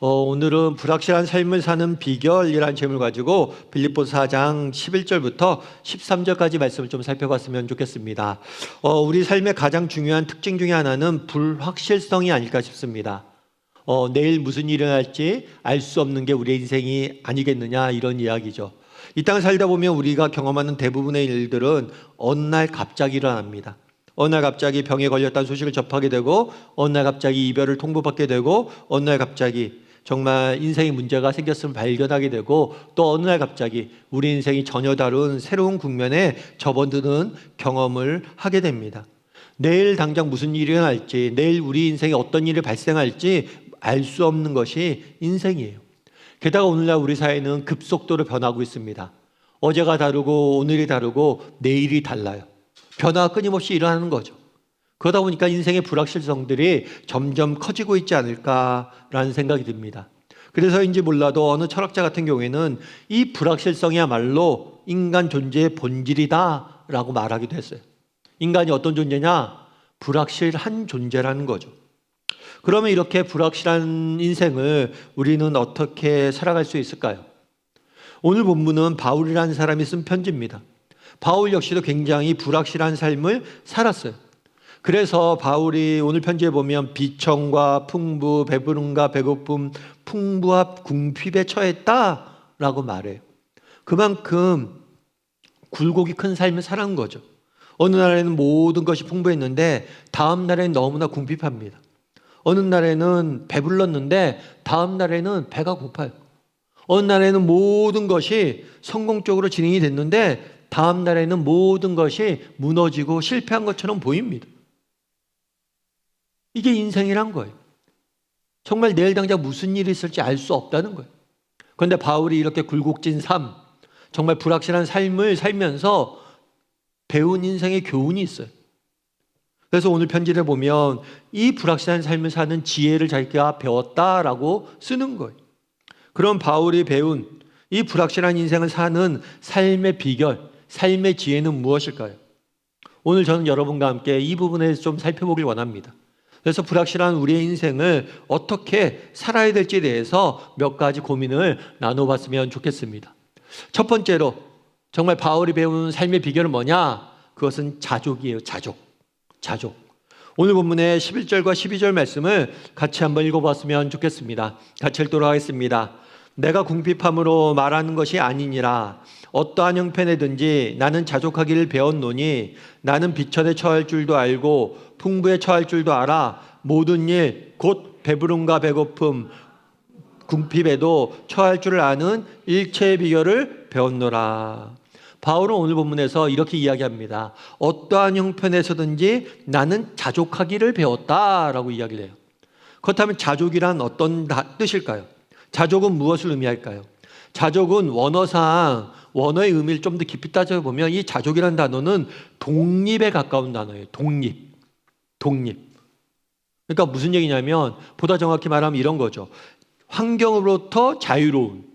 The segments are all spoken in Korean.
오늘은 불확실한 삶을 사는 비결이라는 제목을 가지고 빌립보서 4장 11절부터 13절까지 말씀을 좀 살펴봤으면 좋겠습니다. 우리 삶의 가장 중요한 특징 중에 하나는 불확실성이 아닐까 싶습니다. 내일 무슨 일이 일어날지 알 수 없는 게 우리의 인생이 아니겠느냐, 이런 이야기죠. 이 땅을 살다 보면 우리가 경험하는 대부분의 일들은 어느 날 갑자기 일어납니다. 어느 날 갑자기 병에 걸렸다는 소식을 접하게 되고, 어느 날 갑자기 이별을 통보받게 되고, 어느 날 갑자기 정말 인생에 문제가 생겼음을 발견하게 되고, 또 어느 날 갑자기 우리 인생이 전혀 다른 새로운 국면에 접어드는 경험을 하게 됩니다. 내일 당장 무슨 일이 일어날지, 내일 우리 인생에 어떤 일이 발생할지 알 수 없는 것이 인생이에요. 게다가 오늘날 우리 사회는 급속도로 변하고 있습니다. 어제가 다르고 오늘이 다르고 내일이 달라요. 변화가 끊임없이 일어나는 거죠. 그러다 보니까 인생의 불확실성들이 점점 커지고 있지 않을까라는 생각이 듭니다. 그래서인지 몰라도 어느 철학자 같은 경우에는 이 불확실성이야말로 인간 존재의 본질이다라고 말하기도 했어요. 인간이 어떤 존재냐? 불확실한 존재라는 거죠. 그러면 이렇게 불확실한 인생을 우리는 어떻게 살아갈 수 있을까요? 오늘 본문은 바울이라는 사람이 쓴 편지입니다. 바울 역시도 굉장히 불확실한 삶을 살았어요. 그래서 바울이 오늘 편지에 보면 비청과 풍부, 배부름과 배고픔, 풍부와 궁핍에 처했다라고 말해요. 그만큼 굴곡이 큰 삶을 살아온 거죠. 어느 날에는 모든 것이 풍부했는데 다음 날에는 너무나 궁핍합니다. 어느 날에는 배불렀는데 다음 날에는 배가 고파요. 어느 날에는 모든 것이 성공적으로 진행이 됐는데 다음 날에는 모든 것이 무너지고 실패한 것처럼 보입니다. 이게 인생이란 거예요. 정말 내일 당장 무슨 일이 있을지 알 수 없다는 거예요. 그런데 바울이 이렇게 굴곡진 삶, 정말 불확실한 삶을 살면서 배운 인생의 교훈이 있어요. 그래서 오늘 편지를 보면 이 불확실한 삶을 사는 지혜를 자기가 배웠다라고 쓰는 거예요. 그럼 바울이 배운 이 불확실한 인생을 사는 삶의 비결, 삶의 지혜는 무엇일까요? 오늘 저는 여러분과 함께 이 부분에 좀 살펴보길 원합니다. 그래서 불확실한 우리의 인생을 어떻게 살아야 될지에 대해서 몇 가지 고민을 나눠봤으면 좋겠습니다. 첫 번째로 정말 바울이 배운 삶의 비결은 뭐냐? 그것은 자족이에요. 자족. 오늘 본문의 11절과 12절 말씀을 같이 한번 읽어봤으면 좋겠습니다. 같이 읽도록 하겠습니다. 내가 궁핍함으로 말하는 것이 아니니라. 어떠한 형편에든지 나는 자족하기를 배웠노니 나는 비천에 처할 줄도 알고 풍부에 처할 줄도 알아. 모든 일 곧 배부름과 배고픔 궁핍에도 처할 줄을 아는 일체의 비결을 배웠노라. 바울은 오늘 본문에서 이렇게 이야기합니다. 어떠한 형편에서든지 나는 자족하기를 배웠다라고 이야기를 해요. 그렇다면 자족이란 어떤 뜻일까요? 자족은 무엇을 의미할까요? 자족은 원어상 원어의 의미를 좀 더 깊이 따져보면 이 자족이라는 단어는 독립에 가까운 단어예요. 독립. 그러니까 무슨 얘기냐면 보다 정확히 말하면 이런 거죠. 환경으로부터 자유로운,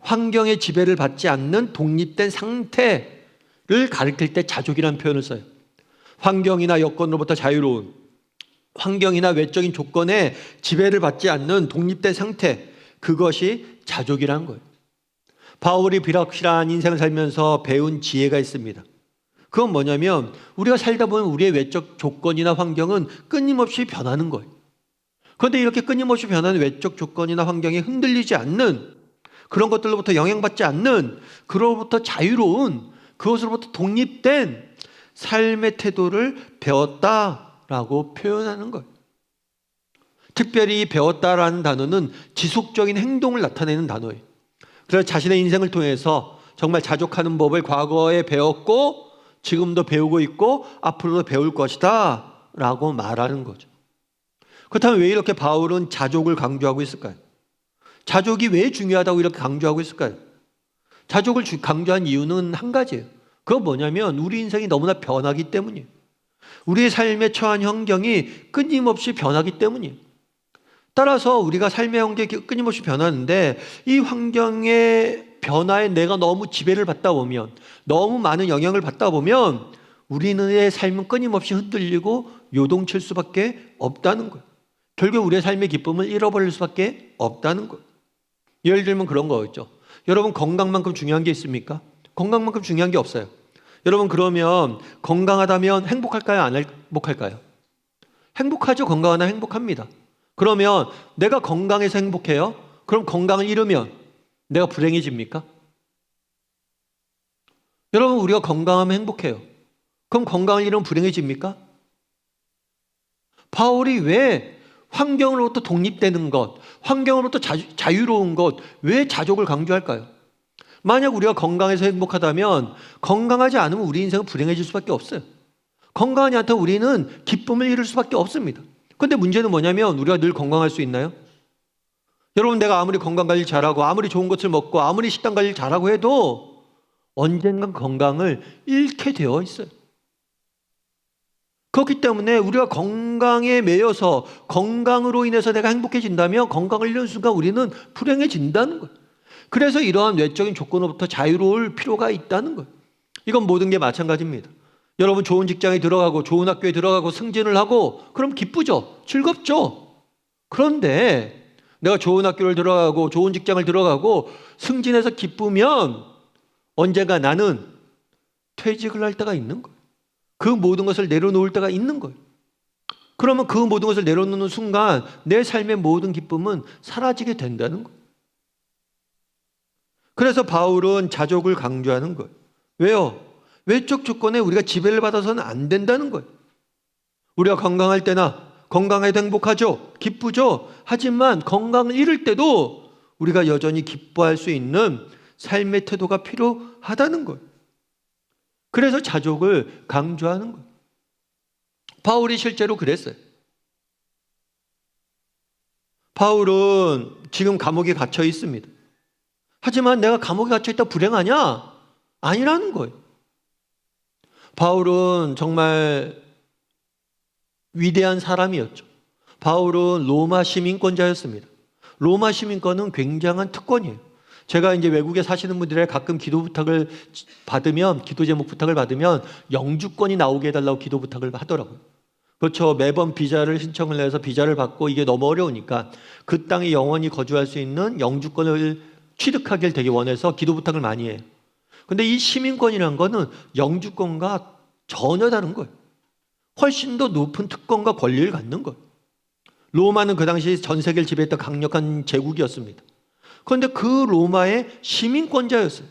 환경의 지배를 받지 않는 독립된 상태를 가리킬 때 자족이라는 표현을 써요. 환경이나 여건으로부터 자유로운, 환경이나 외적인 조건에 지배를 받지 않는 독립된 상태, 그것이 자족이라는 거예요. 바울이 불확실한 인생을 살면서 배운 지혜가 있습니다. 그건 뭐냐면 우리가 살다 보면 우리의 외적 조건이나 환경은 끊임없이 변하는 거예요. 그런데 이렇게 끊임없이 변하는 외적 조건이나 환경에 흔들리지 않는, 그런 것들로부터 영향받지 않는, 그로부터 자유로운, 그것으로부터 독립된 삶의 태도를 배웠다라고 표현하는 거예요. 특별히 배웠다라는 단어는 지속적인 행동을 나타내는 단어예요. 그래서 자신의 인생을 통해서 정말 자족하는 법을 과거에 배웠고 지금도 배우고 있고 앞으로도 배울 것이다 라고 말하는 거죠. 그렇다면 왜 이렇게 바울은 자족을 강조하고 있을까요? 자족이 왜 중요하다고 이렇게 강조하고 있을까요? 자족을 강조한 이유는 한 가지예요. 그건 뭐냐면 우리 인생이 너무나 변하기 때문이에요. 우리의 삶에 처한 환경이 끊임없이 변하기 때문이에요. 따라서 우리가 삶의 환경이 끊임없이 변하는데 이 환경의 변화에 내가 너무 지배를 받다 보면, 너무 많은 영향을 받다 보면 우리의 삶은 끊임없이 흔들리고 요동칠 수밖에 없다는 거예요. 결국 우리의 삶의 기쁨을 잃어버릴 수밖에 없다는 거예요. 예를 들면 그런 거였죠. 여러분, 건강만큼 중요한 게 있습니까? 건강만큼 중요한 게 없어요. 여러분, 그러면 건강하다면 행복할까요? 안 행복할까요? 행복하죠. 건강하나 행복합니다. 그러면 내가 건강해서 행복해요? 그럼 건강을 잃으면 내가 불행해집니까? 여러분, 우리가 건강하면 행복해요. 그럼 건강을 잃으면 불행해집니까? 바울이 왜 환경으로부터 독립되는 것, 환경으로부터 자유로운 것, 왜 자족을 강조할까요? 만약 우리가 건강해서 행복하다면 건강하지 않으면 우리 인생은 불행해질 수밖에 없어요. 건강하지 않다면 우리는 기쁨을 잃을 수밖에 없습니다. 그런데 문제는 뭐냐면 우리가 늘 건강할 수 있나요? 여러분, 내가 아무리 건강관리 잘하고 아무리 좋은 것을 먹고 아무리 식단 관리를 잘하고 해도 언젠간 건강을 잃게 되어 있어요. 그렇기 때문에 우리가 건강에 매여서 건강으로 인해서 내가 행복해진다면 건강을 잃는 순간 우리는 불행해진다는 거예요. 그래서 이러한 외적인 조건으로부터 자유로울 필요가 있다는 거예요. 이건 모든 게 마찬가지입니다. 여러분, 좋은 직장에 들어가고 좋은 학교에 들어가고 승진을 하고 그럼 기쁘죠? 즐겁죠? 그런데 내가 좋은 학교를 들어가고 좋은 직장을 들어가고 승진해서 기쁘면 언젠가 나는 퇴직을 할 때가 있는 거예요. 그 모든 것을 내려놓을 때가 있는 거예요. 그러면 그 모든 것을 내려놓는 순간 내 삶의 모든 기쁨은 사라지게 된다는 거예요. 그래서 바울은 자족을 강조하는 거예요. 왜요? 외적 조건에 우리가 지배를 받아서는 안 된다는 거예요. 우리가 건강할 때나 건강해도 행복하죠. 기쁘죠. 하지만 건강을 잃을 때도 우리가 여전히 기뻐할 수 있는 삶의 태도가 필요하다는 거예요. 그래서 자족을 강조하는 거예요. 바울이 실제로 그랬어요. 바울은 지금 감옥에 갇혀 있습니다. 하지만 내가 감옥에 갇혀 있다 불행하냐? 아니라는 거예요. 바울은 정말 위대한 사람이었죠. 바울은 로마 시민권자였습니다. 로마 시민권은 굉장한 특권이에요. 제가 이제 외국에 사시는 분들의 가끔 기도 부탁을 받으면, 기도 제목 부탁을 받으면 영주권이 나오게 해달라고 기도 부탁을 하더라고요. 그렇죠. 매번 비자를 신청을 해서 비자를 받고 이게 너무 어려우니까 그 땅에 영원히 거주할 수 있는 영주권을 취득하길 되게 원해서 기도 부탁을 많이 해요. 근데 이 시민권이라는 거는 영주권과 전혀 다른 거예요. 훨씬 더 높은 특권과 권리를 갖는 거예요. 로마는 그 당시 전 세계를 지배했던 강력한 제국이었습니다. 그런데 그 로마의 시민권자였어요.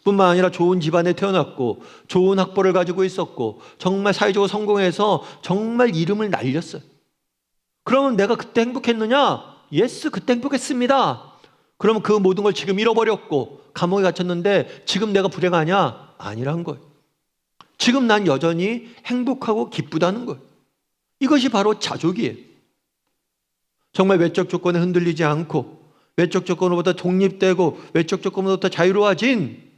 뿐만 아니라 좋은 집안에 태어났고 좋은 학벌을 가지고 있었고 정말 사회적으로 성공해서 정말 이름을 날렸어요. 그러면 내가 그때 행복했느냐? 예스, 그때 행복했습니다. 그러면 그 모든 걸 지금 잃어버렸고 감옥에 갇혔는데 지금 내가 불행하냐? 아니란 거예요. 지금 난 여전히 행복하고 기쁘다는 거예요. 이것이 바로 자족이에요. 정말 외적 조건에 흔들리지 않고 외적 조건으로부터 독립되고 외적 조건으로부터 자유로워진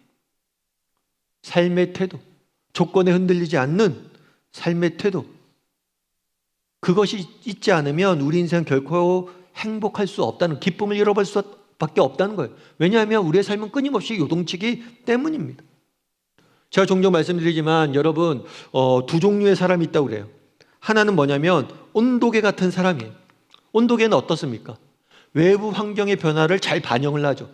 삶의 태도, 조건에 흔들리지 않는 삶의 태도, 그것이 있지 않으면 우리 인생 결코 행복할 수 없다는, 기쁨을 잃어버릴 수밖에 없다는 거예요. 왜냐하면 우리의 삶은 끊임없이 요동치기 때문입니다. 제가 종종 말씀드리지만 여러분, 두 종류의 사람이 있다고 그래요. 하나는 뭐냐면 온도계 같은 사람이에요. 온도계는 어떻습니까? 외부 환경의 변화를 잘 반영을 하죠.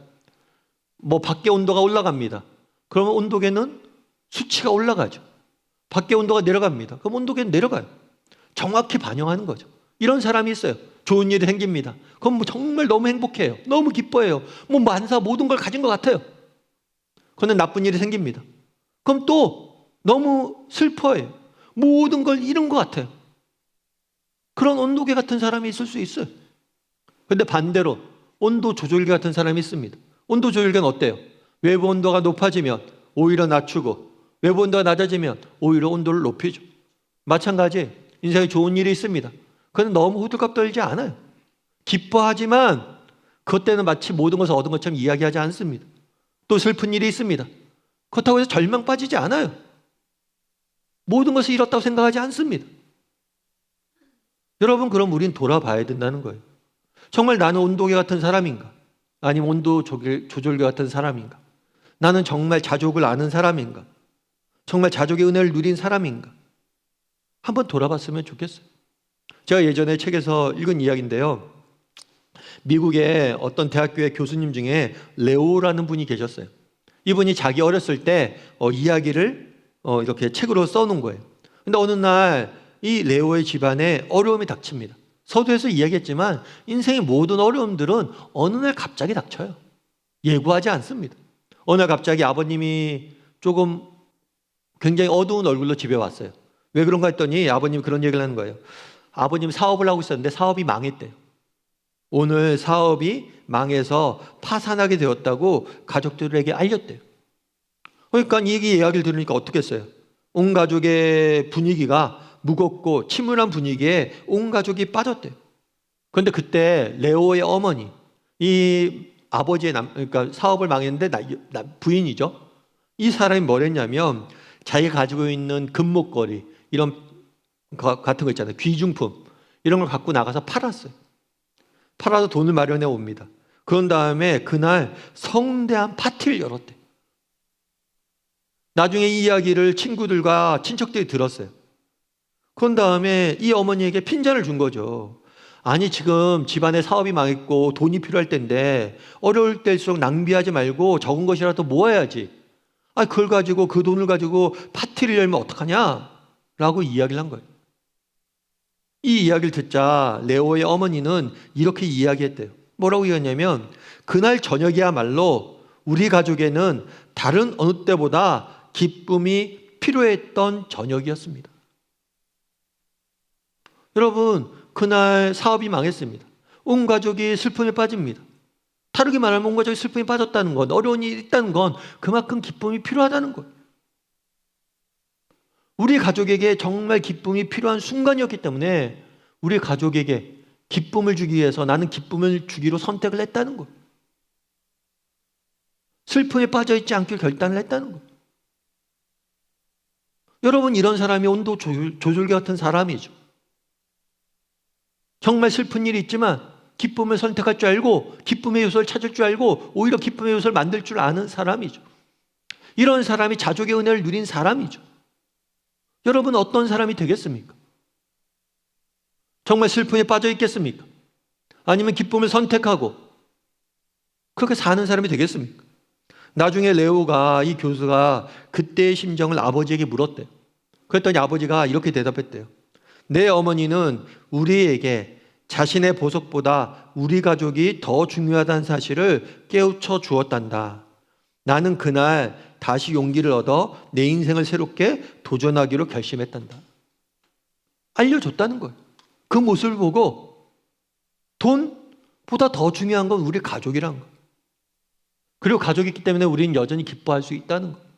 뭐 밖에 온도가 올라갑니다. 그러면 온도계는 수치가 올라가죠. 밖에 온도가 내려갑니다. 그럼 온도계는 내려가요. 정확히 반영하는 거죠. 이런 사람이 있어요. 좋은 일이 생깁니다. 그럼 뭐 정말 너무 행복해요. 너무 기뻐해요. 뭐 만사 모든 걸 가진 것 같아요. 그런데 나쁜 일이 생깁니다. 그럼 또 너무 슬퍼해요. 모든 걸 잃은 것 같아요. 그런 온도계 같은 사람이 있을 수 있어요. 그런데 반대로 온도 조절기 같은 사람이 있습니다. 온도 조절기는 어때요? 외부 온도가 높아지면 오히려 낮추고 외부 온도가 낮아지면 오히려 온도를 높이죠. 마찬가지 인생에 좋은 일이 있습니다. 그건 너무 호들갑 떨지 않아요. 기뻐하지만 그것 때는 마치 모든 것을 얻은 것처럼 이야기하지 않습니다. 또 슬픈 일이 있습니다. 그렇다고 해서 절망 빠지지 않아요. 모든 것을 잃었다고 생각하지 않습니다. 여러분, 그럼 우린 돌아봐야 된다는 거예요. 정말 나는 온도계 같은 사람인가? 아니면 온도 조절계 같은 사람인가? 나는 정말 자족을 아는 사람인가? 정말 자족의 은혜를 누린 사람인가? 한번 돌아봤으면 좋겠어요. 제가 예전에 책에서 읽은 이야기인데요. 미국의 어떤 대학교의 교수님 중에 레오라는 분이 계셨어요. 이분이 자기 어렸을 때 이야기를 이렇게 책으로 써놓은 거예요. 근데 어느 날 이 레오의 집안에 어려움이 닥칩니다. 서두에서 이야기했지만 인생의 모든 어려움들은 어느 날 갑자기 닥쳐요. 예고하지 않습니다. 어느 날 갑자기 아버님이 조금 굉장히 어두운 얼굴로 집에 왔어요. 왜 그런가 했더니 아버님이 그런 얘기를 하는 거예요. 아버님 사업을 하고 있었는데 사업이 망했대요. 오늘 사업이 망해서 파산하게 되었다고 가족들에게 알렸대요. 그러니까 이 이야기를 들으니까 어떻게 했어요? 온 가족의 분위기가 무겁고 침울한 분위기에 온 가족이 빠졌대요. 그런데 그때 레오의 어머니, 이 아버지의 그러니까 사업을 망했는데 부인이죠. 이 사람이 뭘 했냐면 자기가 가지고 있는 금목걸이 이런 같은 거 있잖아요. 귀중품 이런 걸 갖고 나가서 팔았어요. 팔아서 돈을 마련해 옵니다. 그런 다음에 그날 성대한 파티를 열었대요. 나중에 이 이야기를 친구들과 친척들이 들었어요. 그런 다음에 이 어머니에게 핀잔을 준 거죠. 아니 지금 집안에 사업이 망했고 돈이 필요할 때인데 어려울 때일수록 낭비하지 말고 적은 것이라도 모아야지. 그걸 가지고 그 돈을 가지고 파티를 열면 어떡하냐? 라고 이야기를 한 거예요. 이 이야기를 듣자 레오의 어머니는 이렇게 이야기했대요. 뭐라고 이야기했냐면 그날 저녁이야말로 우리 가족에는 다른 어느 때보다 기쁨이 필요했던 저녁이었습니다. 여러분, 그날 사업이 망했습니다. 온 가족이 슬픔에 빠집니다. 다르게 말하면 온 가족이 슬픔에 빠졌다는 건, 어려운 일이 있다는 건 그만큼 기쁨이 필요하다는 거예요. 우리 가족에게 정말 기쁨이 필요한 순간이었기 때문에 우리 가족에게 기쁨을 주기 위해서 나는 기쁨을 주기로 선택을 했다는 거예요. 슬픔에 빠져있지 않길 결단을 했다는 거예요. 여러분, 이런 사람이 온도 조절기 같은 사람이죠. 정말 슬픈 일이 있지만 기쁨을 선택할 줄 알고 기쁨의 요소를 찾을 줄 알고 오히려 기쁨의 요소를 만들 줄 아는 사람이죠. 이런 사람이 자족의 은혜를 누린 사람이죠. 여러분, 어떤 사람이 되겠습니까? 정말 슬픔에 빠져 있겠습니까? 아니면 기쁨을 선택하고 그렇게 사는 사람이 되겠습니까? 나중에 레오가, 이 교수가 그때의 심정을 아버지에게 물었대요. 그랬더니 아버지가 이렇게 대답했대요. 내 어머니는 우리에게 자신의 보석보다 우리 가족이 더 중요하다는 사실을 깨우쳐 주었단다. 나는 그날 다시 용기를 얻어 내 인생을 새롭게 도전하기로 결심했단다. 알려줬다는 거예요. 그 모습을 보고 돈보다 더 중요한 건 우리 가족이란 거예요. 그리고 가족이 있기 때문에 우리는 여전히 기뻐할 수 있다는 거예요.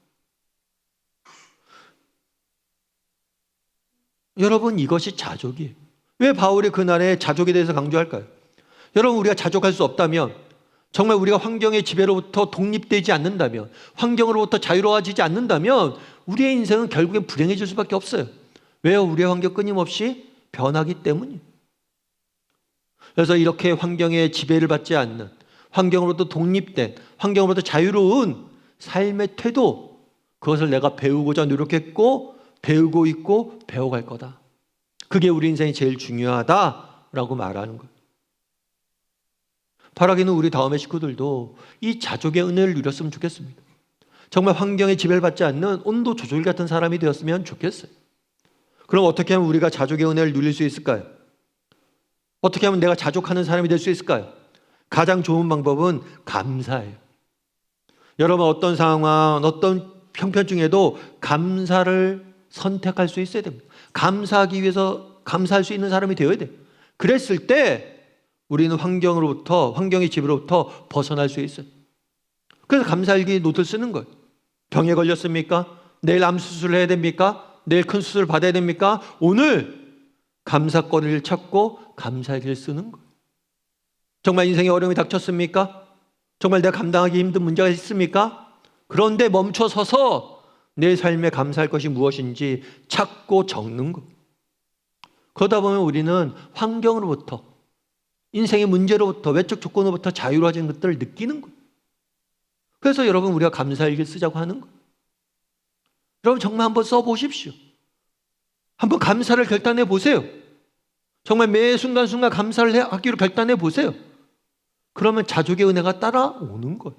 여러분, 이것이 자족이에요. 왜 바울이 그날에 자족에 대해서 강조할까요? 여러분, 우리가 자족할 수 없다면, 정말 우리가 환경의 지배로부터 독립되지 않는다면, 환경으로부터 자유로워지지 않는다면 우리의 인생은 결국엔 불행해질 수밖에 없어요. 왜요? 우리의 환경 끊임없이 변하기 때문이에요. 그래서 이렇게 환경의 지배를 받지 않는, 환경으로부터 독립된, 환경으로부터 자유로운 삶의 태도, 그것을 내가 배우고자 노력했고 배우고 있고 배워갈 거다. 그게 우리 인생이 제일 중요하다라고 말하는 거예요. 바라기는 우리 다음의 식구들도 이 자족의 은혜를 누렸으면 좋겠습니다. 정말 환경에 지배를 받지 않는 온도 조절 같은 사람이 되었으면 좋겠어요. 그럼 어떻게 하면 우리가 자족의 은혜를 누릴 수 있을까요? 어떻게 하면 내가 자족하는 사람이 될 수 있을까요? 가장 좋은 방법은 감사예요. 여러분, 어떤 상황, 어떤 형편 중에도 감사를 선택할 수 있어야 됩니다. 감사하기 위해서 감사할 수 있는 사람이 되어야 돼요. 그랬을 때 우리는 환경의 지배로부터 벗어날 수 있어요. 그래서 감사일기 노트를 쓰는 거예요. 병에 걸렸습니까? 내일 암 수술을 해야 됩니까? 내일 큰 수술을 받아야 됩니까? 오늘 감사거리를 찾고 감사일기를 쓰는 거예요. 정말 인생에 어려움이 닥쳤습니까? 정말 내가 감당하기 힘든 문제가 있습니까? 그런데 멈춰 서서 내 삶에 감사할 것이 무엇인지 찾고 적는 것. 그러다 보면 우리는 환경으로부터, 인생의 문제로부터, 외적 조건으로부터 자유로워진 것들을 느끼는 거예요. 그래서 여러분, 우리가 감사일기를 쓰자고 하는 거예요. 여러분, 정말 한번 써보십시오. 한번 감사를 결단해 보세요. 정말 매 순간순간 감사를 하기로 결단해 보세요. 그러면 자족의 은혜가 따라오는 거예요.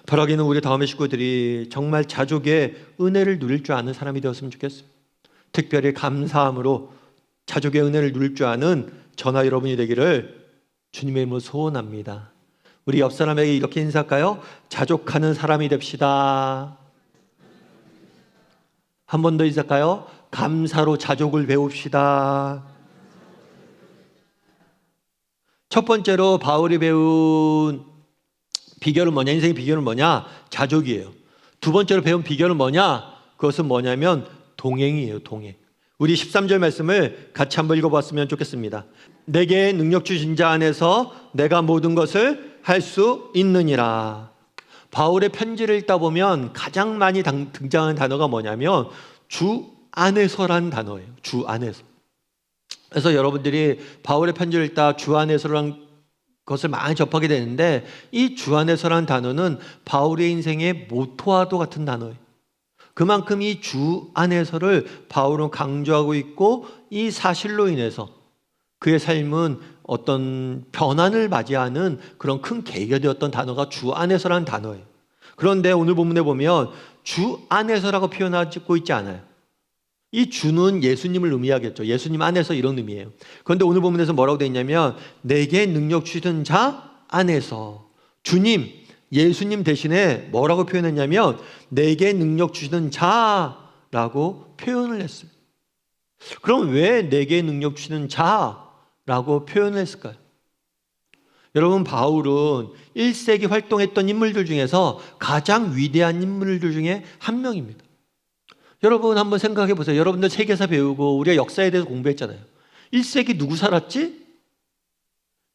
바라기는 우리 다음의 식구들이 정말 자족의 은혜를 누릴 줄 아는 사람이 되었으면 좋겠어요. 특별히 감사함으로 자족의 은혜를 누릴 줄 아는 저나 여러분이 되기를 주님의 이름으로 소원합니다. 우리 옆 사람에게 이렇게 인사할까요? 자족하는 사람이 됩시다. 한 번 더 인사할까요? 감사로 자족을 배웁시다. 첫 번째로 바울이 배운 비결은 뭐냐? 인생의 비결은 뭐냐? 자족이에요. 두 번째로 배운 비결은 뭐냐? 그것은 뭐냐면 동행이에요. 동행. 우리 13절 말씀을 같이 한번 읽어봤으면 좋겠습니다. 내게 능력 주신 자 안에서 내가 모든 것을 할 수 있느니라. 바울의 편지를 읽다 보면 가장 많이 등장하는 단어가 뭐냐면 주 안에서란 단어예요. 주 안에서. 그래서 여러분들이 바울의 편지를 읽다 주 안에서란 것을 많이 접하게 되는데, 이 주 안에서란 단어는 바울의 인생의 모토와도 같은 단어예요. 그만큼 이 주 안에서를 바울은 강조하고 있고, 이 사실로 인해서 그의 삶은 어떤 변환을 맞이하는 그런 큰 계기가 되었던 단어가 주 안에서라는 단어예요. 그런데 오늘 본문에 보면 주 안에서라고 표현하고 있지 않아요. 이 주는 예수님을 의미하겠죠. 예수님 안에서 이런 의미예요. 그런데 오늘 본문에서 뭐라고 되어 있냐면 내게 능력 주시는 자 안에서. 주님, 예수님 대신에 뭐라고 표현했냐면 내게 능력 주시는 자라고 표현을 했어요. 그럼 왜 내게 능력 주시는 자라고 표현을 했을까요? 여러분, 바울은 1세기 활동했던 인물들 중에서 가장 위대한 인물들 중에 한 명입니다. 여러분 한번 생각해 보세요. 여러분들 세계사 배우고 우리가 역사에 대해서 공부했잖아요. 1세기 누구 살았지?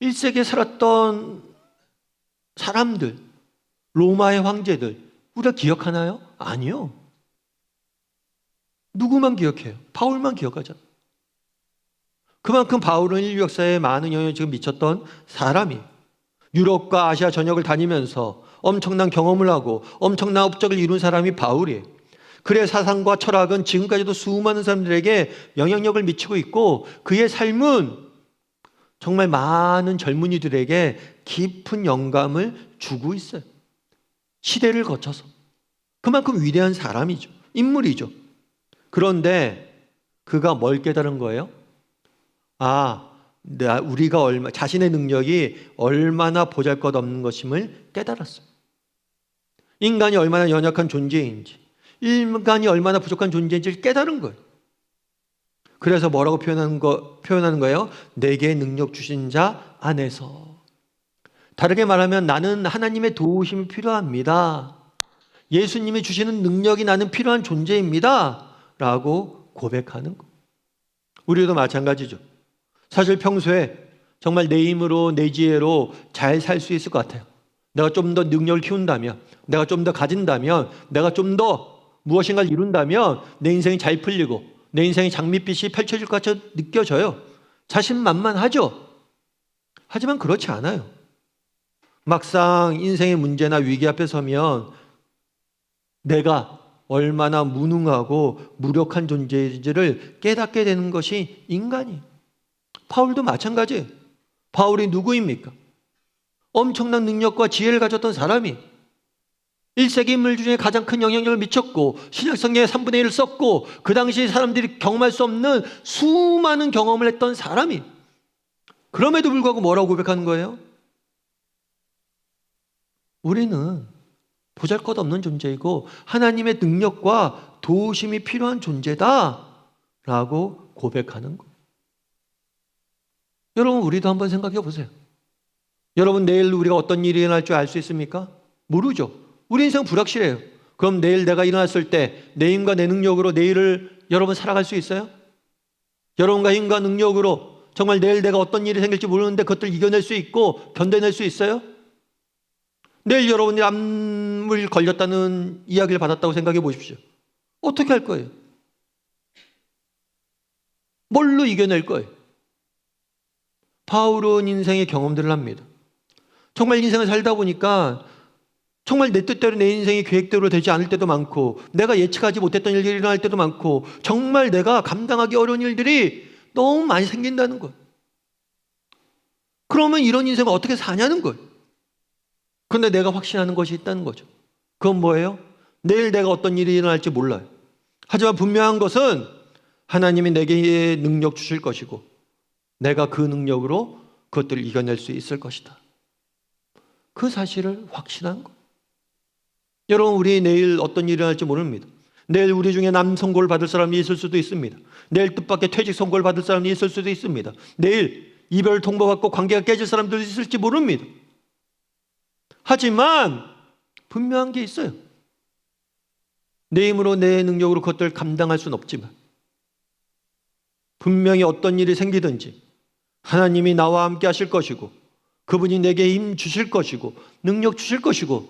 1세기에 살았던 사람들, 로마의 황제들, 우리가 기억하나요? 아니요. 누구만 기억해요? 바울만 기억하잖아요. 그만큼 바울은 인류 역사에 많은 영향을 지금 미쳤던 사람이에요. 유럽과 아시아 전역을 다니면서 엄청난 경험을 하고 엄청난 업적을 이룬 사람이 바울이에요. 그의 사상과 철학은 지금까지도 수많은 사람들에게 영향력을 미치고 있고, 그의 삶은 정말 많은 젊은이들에게 깊은 영감을 주고 있어요. 시대를 거쳐서. 그만큼 위대한 사람이죠. 인물이죠. 그런데 그가 뭘 깨달은 거예요? 우리가 자신의 능력이 얼마나 보잘것없는 것임을 깨달았어요. 인간이 얼마나 연약한 존재인지, 인간이 얼마나 부족한 존재인지를 깨달은 거예요. 그래서 뭐라고 표현하는 거예요? 내게 능력 주신 자 안에서. 다르게 말하면 나는 하나님의 도우심이 필요합니다. 예수님이 주시는 능력이 나는 필요한 존재입니다. 라고 고백하는 거. 우리도 마찬가지죠. 사실 평소에 정말 내 힘으로 내 지혜로 잘 살 수 있을 것 같아요. 내가 좀 더 능력을 키운다면, 내가 좀 더 가진다면, 내가 좀 더 무엇인가를 이룬다면 내 인생이 잘 풀리고 내 인생의 장밋빛이 펼쳐질 것 같이 느껴져요. 자신만만하죠. 하지만 그렇지 않아요. 막상 인생의 문제나 위기 앞에 서면 내가 얼마나 무능하고 무력한 존재인지를 깨닫게 되는 것이 인간이에요. 바울도 마찬가지예요. 바울이 누구입니까? 엄청난 능력과 지혜를 가졌던 사람이 1세기 인물 중에 가장 큰 영향력을 미쳤고 신약성경의 3분의 1을 썼고 그 당시 사람들이 경험할 수 없는 수많은 경험을 했던 사람이, 그럼에도 불구하고 뭐라고 고백하는 거예요? 우리는 보잘것없는 존재이고 하나님의 능력과 도우심이 필요한 존재다 라고 고백하는 거예요. 여러분, 우리도 한번 생각해 보세요. 여러분, 내일 우리가 어떤 일이 일어날 줄 알 수 있습니까? 모르죠. 우리 인생은 불확실해요. 그럼 내일 내가 일어났을 때 내 힘과 내 능력으로 내일을 여러분 살아갈 수 있어요? 여러분과 힘과 능력으로 정말 내일 내가 어떤 일이 생길지 모르는데 그것들 이겨낼 수 있고 견뎌낼 수 있어요? 내일 여러분이 암을 걸렸다는 이야기를 받았다고 생각해 보십시오. 어떻게 할 거예요? 뭘로 이겨낼 거예요? 바울은 인생의 경험들을 합니다. 정말 인생을 살다 보니까 정말 내 뜻대로 내 인생이 계획대로 되지 않을 때도 많고 내가 예측하지 못했던 일들이 일어날 때도 많고 정말 내가 감당하기 어려운 일들이 너무 많이 생긴다는 거예요. 그러면 이런 인생을 어떻게 사냐는 거예요. 그런데 내가 확신하는 것이 있다는 거죠. 그건 뭐예요? 내일 내가 어떤 일이 일어날지 몰라요. 하지만 분명한 것은 하나님이 내게 능력 주실 것이고 내가 그 능력으로 그것들을 이겨낼 수 있을 것이다. 그 사실을 확신한 거예요. 여러분, 우리 내일 어떤 일이 일어날지 모릅니다. 내일 우리 중에 남 선고를 받을 사람이 있을 수도 있습니다. 내일 뜻밖의 퇴직 선고를 받을 사람이 있을 수도 있습니다. 내일 이별 통보받고 관계가 깨질 사람도 있을지 모릅니다. 하지만 분명한 게 있어요. 내 힘으로 내 능력으로 그것들을 감당할 수는 없지만 분명히 어떤 일이 생기든지 하나님이 나와 함께 하실 것이고 그분이 내게 힘 주실 것이고 능력 주실 것이고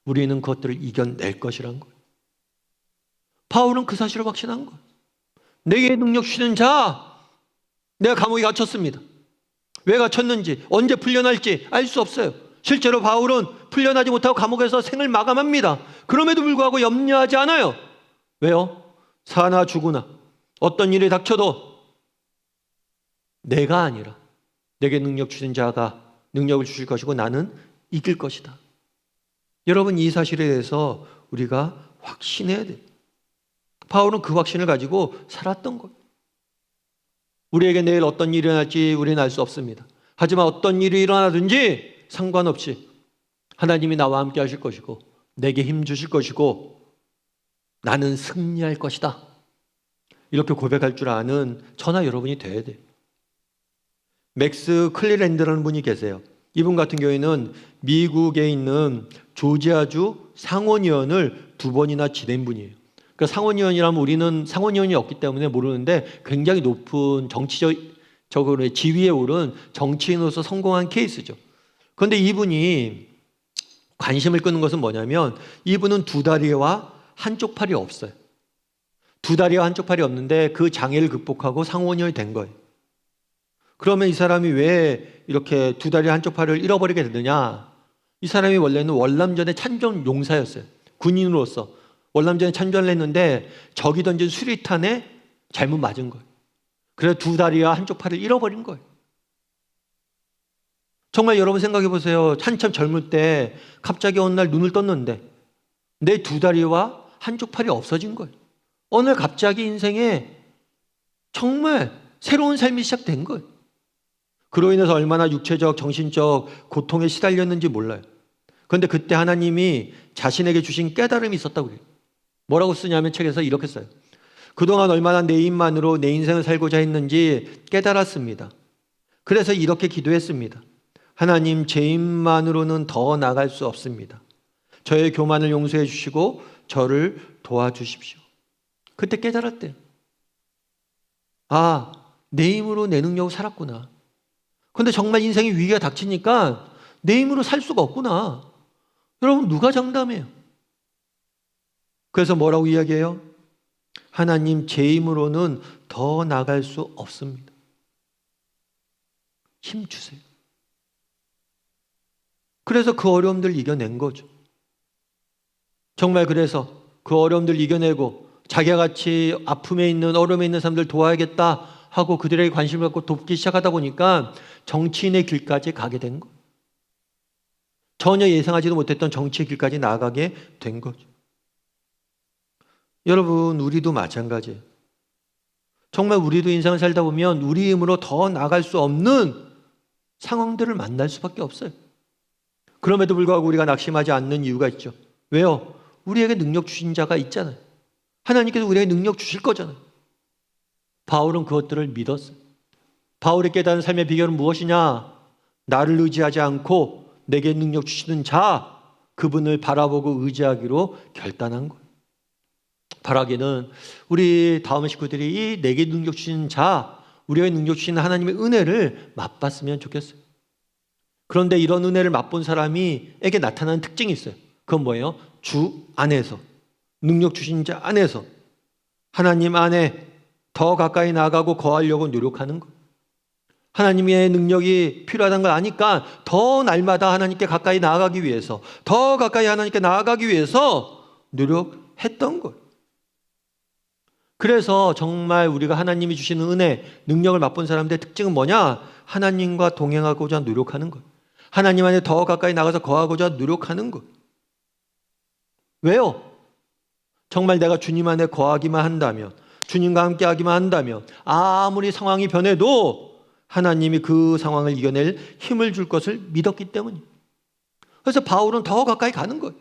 우리는 그것들을 이겨낼 것이란 거예요. 바울은 그 사실을 확신한 거예요. 내게 능력 주시는 자, 내가 감옥에 갇혔습니다. 왜 갇혔는지, 언제 풀려날지 알 수 없어요. 실제로 바울은 풀려나지 못하고 감옥에서 생을 마감합니다. 그럼에도 불구하고 염려하지 않아요. 왜요? 사나 죽으나 어떤 일이 닥쳐도 내가 아니라 내게 능력 주신 자가 능력을 주실 것이고 나는 이길 것이다. 여러분, 이 사실에 대해서 우리가 확신해야 돼요. 바울은 그 확신을 가지고 살았던 거예요. 우리에게 내일 어떤 일이 일어날지 우리는 알 수 없습니다. 하지만 어떤 일이 일어나든지 상관없이 하나님이 나와 함께 하실 것이고 내게 힘 주실 것이고 나는 승리할 것이다. 이렇게 고백할 줄 아는 저나 여러분이 돼야 돼요. 맥스 클리랜드라는 분이 계세요. 이분 같은 경우에는 미국에 있는 조지아주 상원의원을 2번이나 지낸 분이에요. 그러니까 상원의원이라면 우리는 상원의원이 없기 때문에 모르는데 굉장히 높은 정치적으로 지위에 오른 정치인으로서 성공한 케이스죠. 그런데 이분이 관심을 끄는 것은 뭐냐면 이분은 2다리와 한쪽 팔이 없어요. 2다리와 한쪽 팔이 없는데 그 장애를 극복하고 상원의원이 된 거예요. 그러면 이 사람이 왜 이렇게 2다리 한쪽 팔을 잃어버리게 되느냐? 이 사람이 원래는 월남전의 참전 용사였어요. 군인으로서 월남전에 참전을 했는데 적이 던진 수리탄에 잘못 맞은 거예요. 그래서 2다리와 한쪽 팔을 잃어버린 거예요. 정말 여러분 생각해 보세요. 한참 젊을 때 갑자기 어느 날 눈을 떴는데 내 2다리와 한쪽 팔이 없어진 거예요. 어느 날 갑자기 인생에 정말 새로운 삶이 시작된 거예요. 그로 인해서 얼마나 육체적, 정신적 고통에 시달렸는지 몰라요. 그런데 그때 하나님이 자신에게 주신 깨달음이 있었다고 그래요. 뭐라고 쓰냐면 책에서 이렇게 써요. 그동안 얼마나 내 힘만으로 내 인생을 살고자 했는지 깨달았습니다. 그래서 이렇게 기도했습니다. 하나님, 제 힘만으로는 더 나아갈 수 없습니다. 저의 교만을 용서해 주시고 저를 도와주십시오. 그때 깨달았대요. 아, 내 힘으로 내 능력으로 살았구나. 그런데 정말 인생의 위기가 닥치니까 내 힘으로 살 수가 없구나. 여러분, 누가 장담해요? 그래서 뭐라고 이야기해요? 하나님, 제 힘으로는 더 나아갈 수 없습니다. 힘 주세요. 그래서 그 어려움들을 이겨낸 거죠. 정말 그래서 그 어려움들을 이겨내고 자기와 같이 아픔에 있는 어려움에 있는 사람들 도와야겠다 하고 그들에게 관심을 갖고 돕기 시작하다 보니까 정치인의 길까지 가게 된 거예요. 전혀 예상하지도 못했던 정치의 길까지 나아가게 된 거죠. 여러분, 우리도 마찬가지예요. 정말 우리도 인생을 살다 보면 우리 힘으로 더 나아갈 수 없는 상황들을 만날 수밖에 없어요. 그럼에도 불구하고 우리가 낙심하지 않는 이유가 있죠. 왜요? 우리에게 능력 주신 자가 있잖아요. 하나님께서 우리에게 능력 주실 거잖아요. 바울은 그것들을 믿었어요. 바울의 깨달은 삶의 비결은 무엇이냐? 나를 의지하지 않고 내게 능력 주시는 자, 그분을 바라보고 의지하기로 결단한 거예요. 바라기는 우리 다음 식구들이 이 내게 능력 주시는 자, 우리에게 능력 주시는 하나님의 은혜를 맛봤으면 좋겠어요. 그런데 이런 은혜를 맛본 사람에게 나타나는 특징이 있어요. 그건 뭐예요? 주 안에서, 능력 주신 자 안에서 하나님 안에 더 가까이 나아가고 거하려고 노력하는 거예요. 하나님의 능력이 필요하다는 걸 아니까 더 날마다 하나님께 가까이 나아가기 위해서, 더 가까이 하나님께 나아가기 위해서 노력했던 거예요. 그래서 정말 우리가 하나님이 주시는 은혜, 능력을 맛본 사람들의 특징은 뭐냐? 하나님과 동행하고자 노력하는 것. 하나님 안에 더 가까이 나가서 거하고자 노력하는 것. 왜요? 정말 내가 주님 안에 거하기만 한다면, 주님과 함께 하기만 한다면 아무리 상황이 변해도 하나님이 그 상황을 이겨낼 힘을 줄 것을 믿었기 때문이에요. 그래서 바울은 더 가까이 가는 거예요.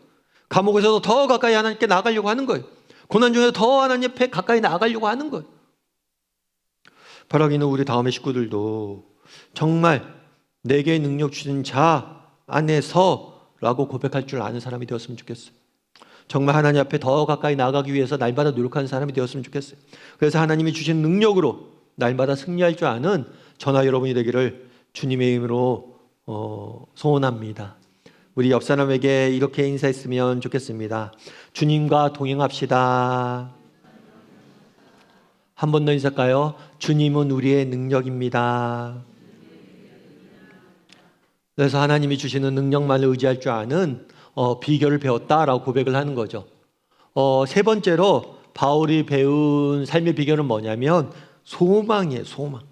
감옥에서도 더 가까이 하나님께 나가려고 하는 거예요. 고난 중에서 더 하나님 앞에 가까이 나가려고 하는 거예요. 바라기는 우리 다음의 식구들도 정말 내게 능력 주신 자 안에서 라고 고백할 줄 아는 사람이 되었으면 좋겠어요. 정말 하나님 앞에 더 가까이 나가기 위해서 날마다 노력하는 사람이 되었으면 좋겠어요. 그래서 하나님이 주신 능력으로 날마다 승리할 줄 아는 저나 여러분이 되기를 주님의 이름으로 소원합니다. 우리 옆 사람에게 이렇게 인사했으면 좋겠습니다. 주님과 동행합시다. 한 번 더 인사할까요? 주님은 우리의 능력입니다. 그래서 하나님이 주시는 능력만을 의지할 줄 아는 비결을 배웠다라고 고백을 하는 거죠. 세 번째로 바울이 배운 삶의 비결은 뭐냐면 소망이에요. 소망.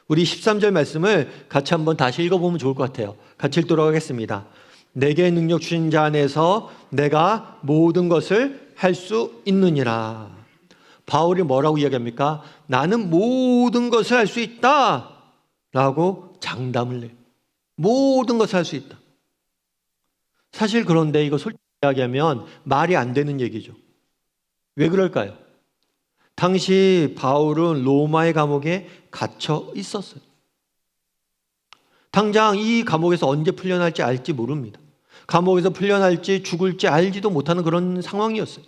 우리 13절 말씀을 같이 한번 다시 읽어보면 좋을 것 같아요. 같이 읽도록 하겠습니다. 내게 능력 주신 자 안에서 내가 모든 것을 할 수 있느니라. 바울이 뭐라고 이야기합니까? 나는 모든 것을 할 수 있다 라고 장담을 해요. 모든 것을 할 수 있다. 사실 그런데 이거 솔직히 이야기하면 말이 안 되는 얘기죠. 왜 그럴까요? 당시 바울은 로마의 감옥에 갇혀 있었어요. 당장 이 감옥에서 언제 풀려날지 알지 모릅니다. 감옥에서 풀려날지 죽을지 알지도 못하는 그런 상황이었어요.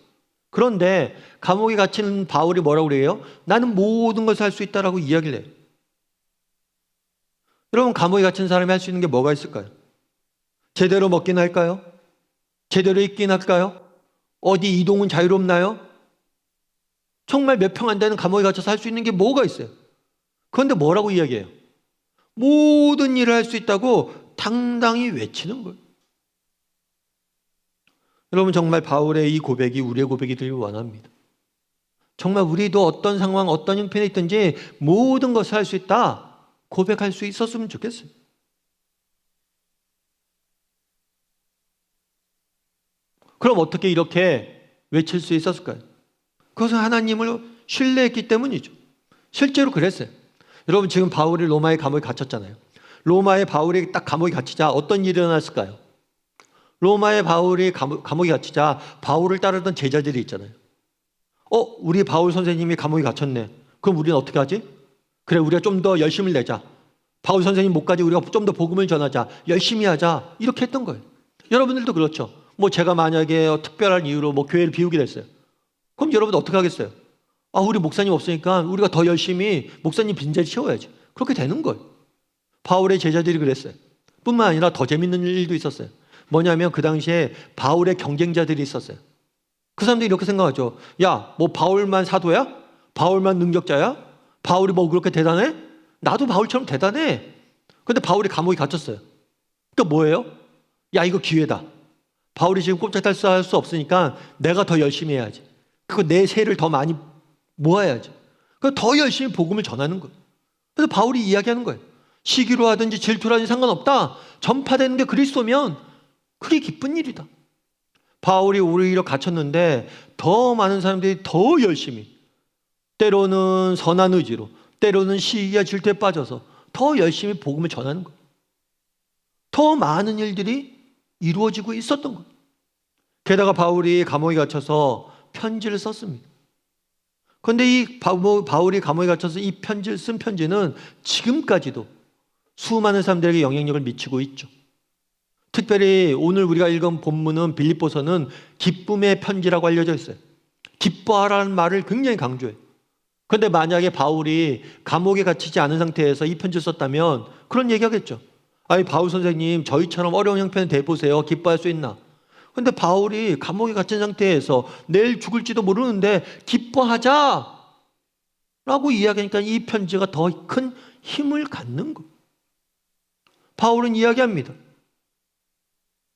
그런데 감옥에 갇힌 바울이 뭐라고 그래요? 나는 모든 것을 할 수 있다라고 이야기를 해요. 여러분, 감옥에 갇힌 사람이 할 수 있는 게 뭐가 있을까요? 제대로 먹긴 할까요? 제대로 입긴 할까요? 어디 이동은 자유롭나요? 정말 몇 평 안 되는 감옥에 갇혀서 할 수 있는 게 뭐가 있어요? 그런데 뭐라고 이야기해요? 모든 일을 할 수 있다고 당당히 외치는 거예요. 여러분, 정말 바울의 이 고백이 우리의 고백이 되길 원합니다. 정말 우리도 어떤 상황, 어떤 형편에 있든지 모든 것을 할 수 있다 고백할 수 있었으면 좋겠어요. 그럼 어떻게 이렇게 외칠 수 있었을까요? 그것은 하나님을 신뢰했기 때문이죠. 실제로 그랬어요. 여러분, 지금 바울이 로마의 감옥에 갇혔잖아요. 로마의 바울이 딱 감옥에 갇히자 어떤 일이 일어났을까요? 로마의 바울이 감옥에 갇히자 바울을 따르던 제자들이 있잖아요. 우리 바울 선생님이 감옥에 갇혔네. 그럼 우리는 어떻게 하지? 그래, 우리가 좀 더 열심을 내자. 바울 선생님 못까지 우리가 좀 더 복음을 전하자. 열심히 하자. 이렇게 했던 거예요. 여러분들도 그렇죠. 제가 만약에 특별한 이유로 교회를 비우게 됐어요. 그럼 여러분 어떻게 하겠어요? 우리 목사님 없으니까 우리가 더 열심히 목사님 빈자리 채워야지. 그렇게 되는 거예요. 바울의 제자들이 그랬어요. 뿐만 아니라 더 재밌는 일도 있었어요. 뭐냐면 그 당시에 바울의 경쟁자들이 있었어요. 그 사람들이 이렇게 생각하죠. 야, 바울만 사도야? 바울만 능력자야? 바울이 그렇게 대단해? 나도 바울처럼 대단해. 근데 바울이 감옥에 갇혔어요. 그러니까 뭐예요? 야, 이거 기회다. 바울이 지금 꼼짝달싹 할 수 없으니까 내가 더 열심히 해야지. 내 세를 더 많이 모아야지. 더 열심히 복음을 전하는 거예요. 그래서 바울이 이야기하는 거예요. 시기로 하든지 질투로 하든지 상관없다. 전파되는 게 그리스도면 그리 기쁜 일이다. 바울이 오히려 갇혔는데 더 많은 사람들이 더 열심히, 때로는 선한 의지로, 때로는 시기와 질투에 빠져서 더 열심히 복음을 전하는 거예요. 더 많은 일들이 이루어지고 있었던 거예요. 게다가 바울이 감옥에 갇혀서 편지를 썼습니다. 그런데 이 바울이 감옥에 갇혀서 이 편지를 쓴 편지는 지금까지도 수많은 사람들에게 영향력을 미치고 있죠. 특별히 오늘 우리가 읽은 본문은 빌립보서는 기쁨의 편지라고 알려져 있어요. 기뻐하라는 말을 굉장히 강조해요. 그런데 만약에 바울이 감옥에 갇히지 않은 상태에서 이 편지를 썼다면 그런 얘기하겠죠. 아니, 바울 선생님, 저희처럼 어려운 형편에 대보세요. 기뻐할 수 있나? 그런데 바울이 감옥에 갇힌 상태에서 내일 죽을지도 모르는데 기뻐하자 라고 이야기하니까 이 편지가 더 큰 힘을 갖는 거예요. 바울은 이야기합니다.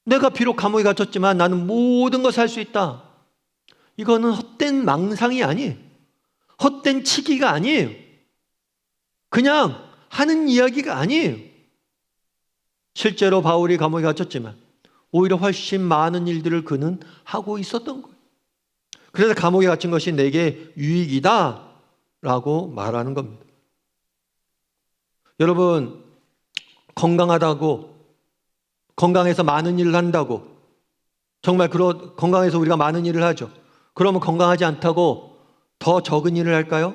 내가 비록 감옥에 갇혔지만 나는 모든 것을 할 수 있다. 이거는 헛된 망상이 아니에요. 헛된 치기가 아니에요. 그냥 하는 이야기가 아니에요. 실제로 바울이 감옥에 갇혔지만 오히려 훨씬 많은 일들을 그는 하고 있었던 거예요. 그래서 감옥에 갇힌 것이 내게 유익이다 라고 말하는 겁니다. 여러분, 건강하다고, 건강해서 많은 일을 한다고, 정말 건강해서 우리가 많은 일을 하죠. 그러면 건강하지 않다고 더 적은 일을 할까요?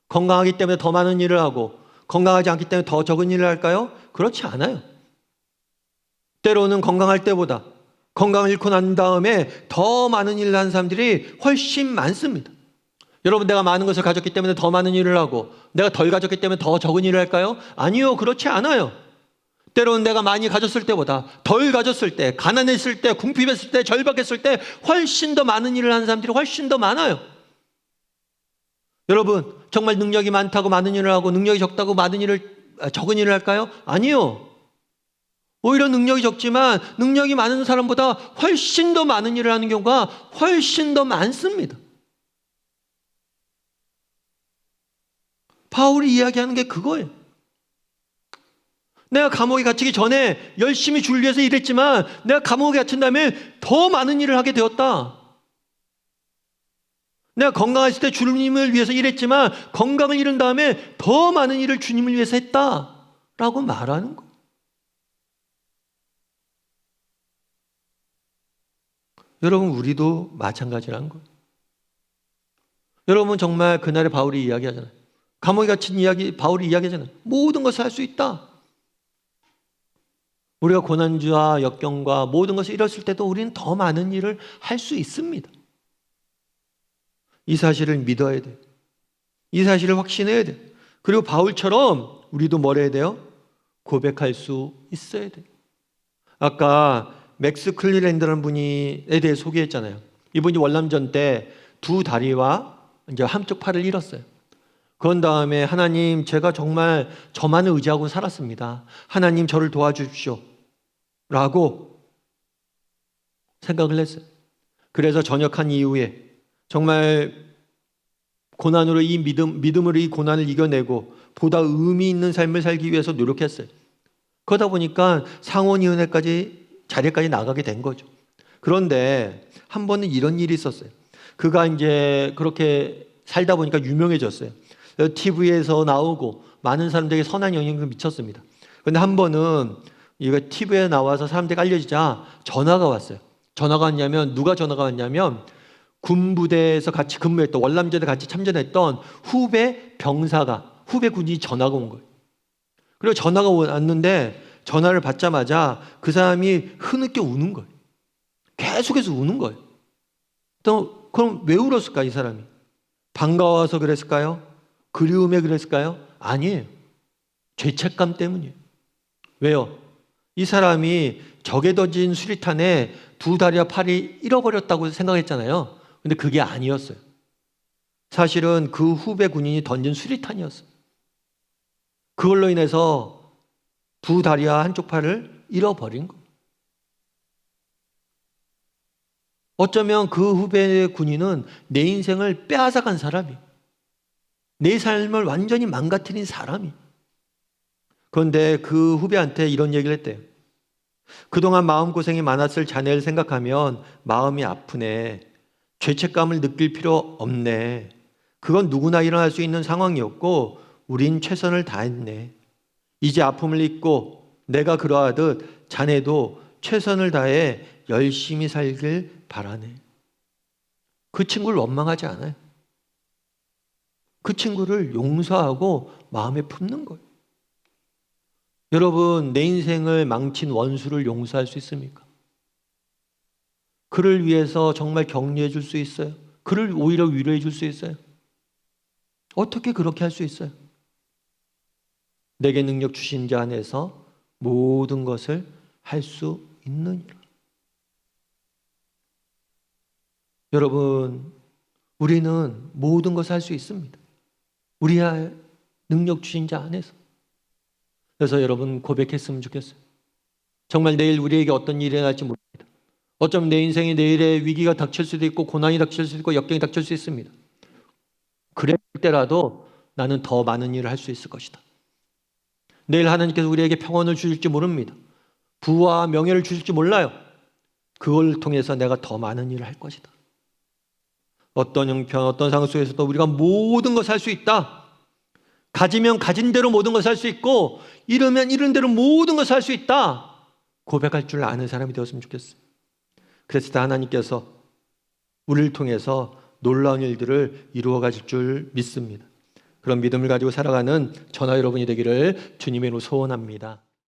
건강하기 때문에 더 많은 일을 하고 건강하지 않기 때문에 더 적은 일을 할까요? 그렇지 않아요. 때로는 건강할 때보다 건강을 잃고 난 다음에 더 많은 일을 하는 사람들이 훨씬 많습니다. 여러분, 내가 많은 것을 가졌기 때문에 더 많은 일을 하고 내가 덜 가졌기 때문에 더 적은 일을 할까요? 아니요, 그렇지 않아요. 때로는 내가 많이 가졌을 때보다 덜 가졌을 때, 가난했을 때, 궁핍했을 때, 절박했을 때 훨씬 더 많은 일을 하는 사람들이 훨씬 더 많아요. 여러분, 정말 능력이 많다고 많은 일을 하고 능력이 적다고 적은 일을 할까요? 아니요. 오히려 능력이 적지만 능력이 많은 사람보다 훨씬 더 많은 일을 하는 경우가 훨씬 더 많습니다. 바울이 이야기하는 게 그거예요. 내가 감옥에 갇히기 전에 열심히 주를 위해서 일했지만 내가 감옥에 갇힌 다음에 더 많은 일을 하게 되었다. 내가 건강했을 때 주님을 위해서 일했지만 건강을 잃은 다음에 더 많은 일을 주님을 위해서 했다라고 말하는 거예요. 여러분, 우리도 마찬가지라는 거예요. 여러분, 정말 그날에 바울이 이야기하잖아요. 감옥에 갇힌 바울이 이야기하잖아요. 모든 것을 할 수 있다. 우리가 고난주와 역경과 모든 것을 잃었을 때도 우리는 더 많은 일을 할 수 있습니다. 이 사실을 믿어야 돼요. 이 사실을 확신해야 돼요. 그리고 바울처럼 우리도 뭘 해야 돼요? 고백할 수 있어야 돼요. 아까 맥스 클리랜드라는 분에 대해 소개했잖아요. 이분이 월남전 때 두 다리와 이제 한쪽 팔을 잃었어요. 그런 다음에 하나님, 제가 정말 저만을 의지하고 살았습니다. 하나님, 저를 도와주십시오. 라고 생각을 했어요. 그래서 전역한 이후에 정말 고난으로 이 믿음으로 이 고난을 이겨내고 보다 의미 있는 삶을 살기 위해서 노력했어요. 그러다 보니까 상원위원회까지 자리까지 나가게 된 거죠. 그런데 한 번은 이런 일이 있었어요. 그가 이제 그렇게 살다 보니까 유명해졌어요. TV에서 나오고 많은 사람들에게 선한 영향을 미쳤습니다. 그런데 한 번은 이거 TV에 나와서 사람들에게 알려지자 전화가 왔어요. 전화가 왔냐면, 누가 전화가 왔냐면 군부대에서 같이 근무했던, 월남전에 같이 참전했던 후배 군인이 전화가 온 거예요. 그리고 전화가 왔는데 전화를 받자마자 그 사람이 흐느껴 우는 거예요. 계속해서 우는 거예요. 그럼 왜 울었을까, 이 사람이? 반가워서 그랬을까요? 그리움에 그랬을까요? 아니에요. 죄책감 때문이에요. 왜요? 이 사람이 적에 던진 수리탄에 두 다리와 팔이 잃어버렸다고 생각했잖아요. 근데 그게 아니었어요. 사실은 그 후배 군인이 던진 수리탄이었어요. 그걸로 인해서 두 다리와 한쪽 팔을 잃어버린 거예요. 어쩌면 그 후배 군인은 내 인생을 빼앗아간 사람이에요. 내 삶을 완전히 망가뜨린 사람이에요. 그런데 그 후배한테 이런 얘기를 했대요. 그동안 마음고생이 많았을 자네를 생각하면 마음이 아프네. 죄책감을 느낄 필요 없네. 그건 누구나 일어날 수 있는 상황이었고 우린 최선을 다했네. 이제 아픔을 잊고 내가 그러하듯 자네도 최선을 다해 열심히 살길 바라네. 그 친구를 원망하지 않아요. 그 친구를 용서하고 마음에 품는 거예요. 여러분, 내 인생을 망친 원수를 용서할 수 있습니까? 그를 위해서 정말 격려해 줄 수 있어요? 그를 오히려 위로해 줄 수 있어요? 어떻게 그렇게 할 수 있어요? 내게 능력 주신 자 안에서 모든 것을 할 수 있느니라. 여러분, 우리는 모든 것을 할 수 있습니다. 우리의 능력 주신 자 안에서. 그래서 여러분, 고백했으면 좋겠어요. 정말 내일 우리에게 어떤 일이 일어날지 모릅니다. 어쩌면 내 인생에 내일의 위기가 닥칠 수도 있고 고난이 닥칠 수도 있고 역경이 닥칠 수 있습니다. 그럴 때라도 나는 더 많은 일을 할 수 있을 것이다. 내일 하나님께서 우리에게 평안을 주실지 모릅니다. 부와 명예를 주실지 몰라요. 그걸 통해서 내가 더 많은 일을 할 것이다. 어떤 형편, 어떤 상황 속에서도 우리가 모든 것을 할 수 있다. 가지면 가진 대로 모든 것을 할 수 있고 이루면 이룬 대로 모든 것을 할 수 있다. 고백할 줄 아는 사람이 되었으면 좋겠어요. 그래서 하나님께서 우리를 통해서 놀라운 일들을 이루어 가실 줄 믿습니다. 그런 믿음을 가지고 살아가는 저와 여러분이 되기를 주님의 이름으로 소원합니다.